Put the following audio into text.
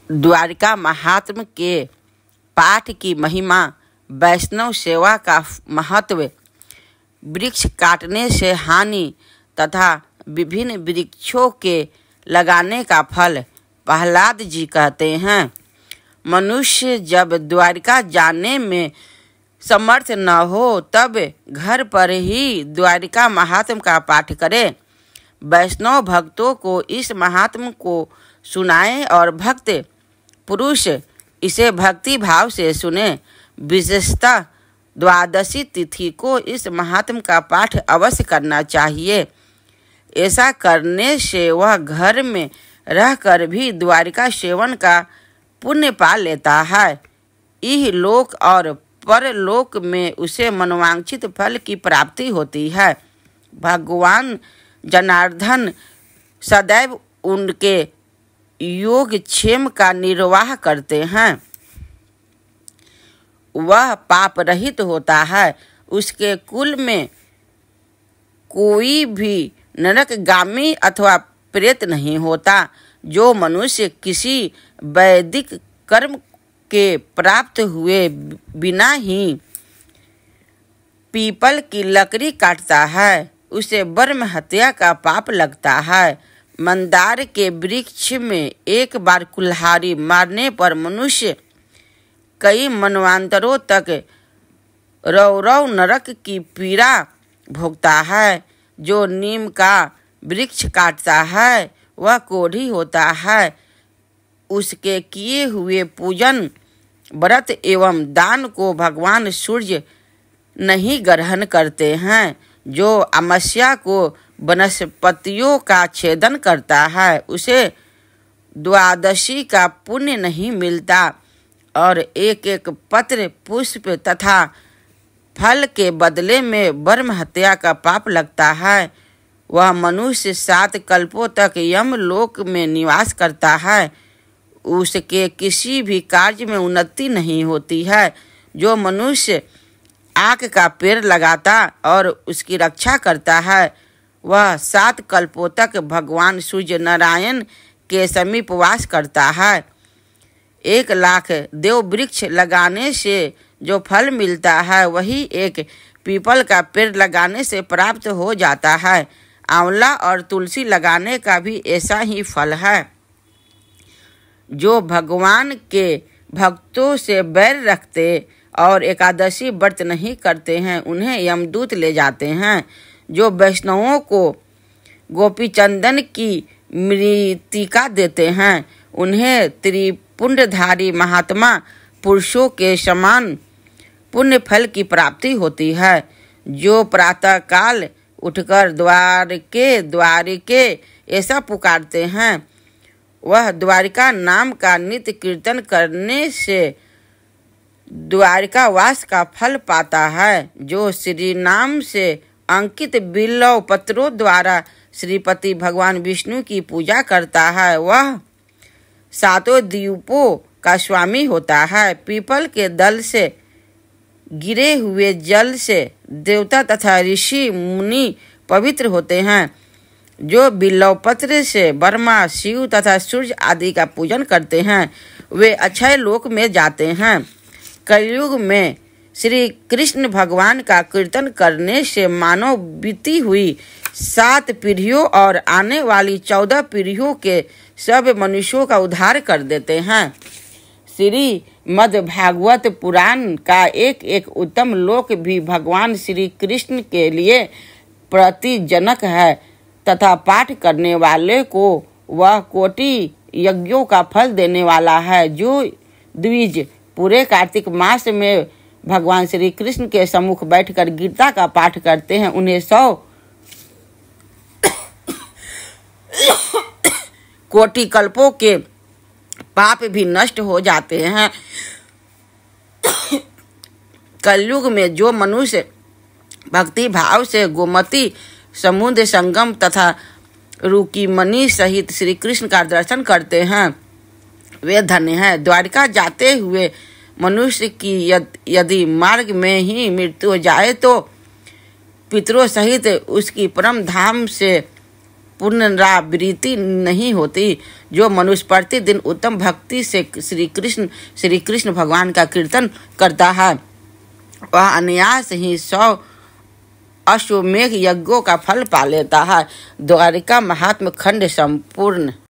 द्वारिका महात्म्य के पाठ की महिमा, वैष्णव सेवा का महत्व, वृक्ष काटने से हानि तथा विभिन्न वृक्षों के लगाने का फल। प्रहलाद जी कहते हैं, मनुष्य जब द्वारिका जाने में समर्थ न हो तब घर पर ही द्वारिका महात्म्य का पाठ करे। वैष्णव भक्तों को इस महात्म्य को सुनाए और भक्त पुरुष इसे भक्ति भाव से सुने। विशेषतः द्वादशी तिथि को इस महात्म्य का पाठ अवश्य करना चाहिए। ऐसा करने से वह घर में रहकर भी द्वारिका सेवन का पुण्य पा लेता है। इह लोक और परलोक में उसे मनोवांछित फल की प्राप्ति होती है। भगवान जनार्दन सदैव उनके योगक्षेम का निर्वाह करते हैं। वह पाप रहित होता है। उसके कुल में कोई भी नरकगामी अथवा प्रेत नहीं होता। जो मनुष्य किसी वैदिक कर्म के प्राप्त हुए बिना ही पीपल की लकड़ी काटता है, उसे ब्रह्म हत्या का पाप लगता है। मंदार के वृक्ष में एक बार कुल्हाड़ी मारने पर मनुष्य कई मनवांतरों तक रौरव नरक की पीड़ा भोगता है। जो नीम का वृक्ष काटता है वह कोढ़ी होता है। उसके किए हुए पूजन, व्रत एवं दान को भगवान सूर्य नहीं ग्रहण करते हैं। जो अमावस्या को वनस्पतियों का छेदन करता है उसे द्वादशी का पुण्य नहीं मिलता और एक एक पत्र, पुष्प तथा फल के बदले में ब्रह्म हत्या का पाप लगता है। वह मनुष्य 7 कल्पों तक यमलोक में निवास करता है। उसके किसी भी कार्य में उन्नति नहीं होती है। जो मनुष्य आक का पेड़ लगाता और उसकी रक्षा करता है वह 7 कल्पों तक भगवान सूर्य नारायण के समीप वास करता है। 1 लाख देव वृक्ष लगाने से जो फल मिलता है वही एक पीपल का पेड़ लगाने से प्राप्त हो जाता है। आंवला और तुलसी लगाने का भी ऐसा ही फल है। जो भगवान के भक्तों से बैर रखते और एकादशी व्रत नहीं करते हैं उन्हें यमदूत ले जाते हैं। जो वैष्णवों को गोपी चंदन की मृतिका देते हैं उन्हें त्रिपुंडधारी महात्मा पुरुषों के समान पुण्य फल की प्राप्ति होती है। जो प्रातः काल उठकर द्वारिके ऐसा पुकारते हैं वह द्वारिका नाम का नित्य कीर्तन करने से द्वारिका वास का फल पाता है। जो श्री नाम से अंकित बिल्व पत्रों द्वारा श्रीपति भगवान विष्णु की पूजा करता है वह 7 द्वीपों का स्वामी होता है। पीपल के दल से गिरे हुए जल से देवता तथा ऋषि मुनि पवित्र होते हैं। जो बिल्व पत्र से ब्रह्मा, शिव तथा सूर्य आदि का पूजन करते हैं वे अक्षय लोक में जाते हैं। कलयुग में श्री कृष्ण भगवान का कीर्तन करने से मानव बीती हुई 7 पीढ़ियों और आने वाली 14 पीढ़ियों के सब मनुष्यों का उद्धार कर देते हैं। श्री मद्भागवत पुराण का एक एक उत्तम लोक भी भगवान श्री कृष्ण के लिए प्रतिजनक है तथा पाठ करने वाले को वह कोटि यज्ञों का फल देने वाला है। जो द्विज पूरे कार्तिक मास में भगवान श्री कृष्ण के सम्मुख बैठकर गीता का पाठ करते हैं उन्हें 100 कोटि कल्पों के पाप भी नष्ट हो जाते हैं। कलयुग में जो मनुष्य भक्ति भाव से गोमती समुद्र संगम तथा रुक्मिणी सहित श्री कृष्ण का दर्शन करते हैं वे धन्य हैं। द्वारिका जाते हुए मनुष्य की यदि मार्ग में ही मृत्यु हो जाए तो पितरों सहित उसकी परम धाम से पुनरावृत्ति नहीं होती। जो मनुष्य प्रतिदिन उत्तम भक्ति से श्री कृष्ण भगवान का कीर्तन करता है, वह अनायास ही 100 अश्वमेघ यज्ञों का फल पा लेता है। द्वारिका महात्म्य खंड संपूर्ण।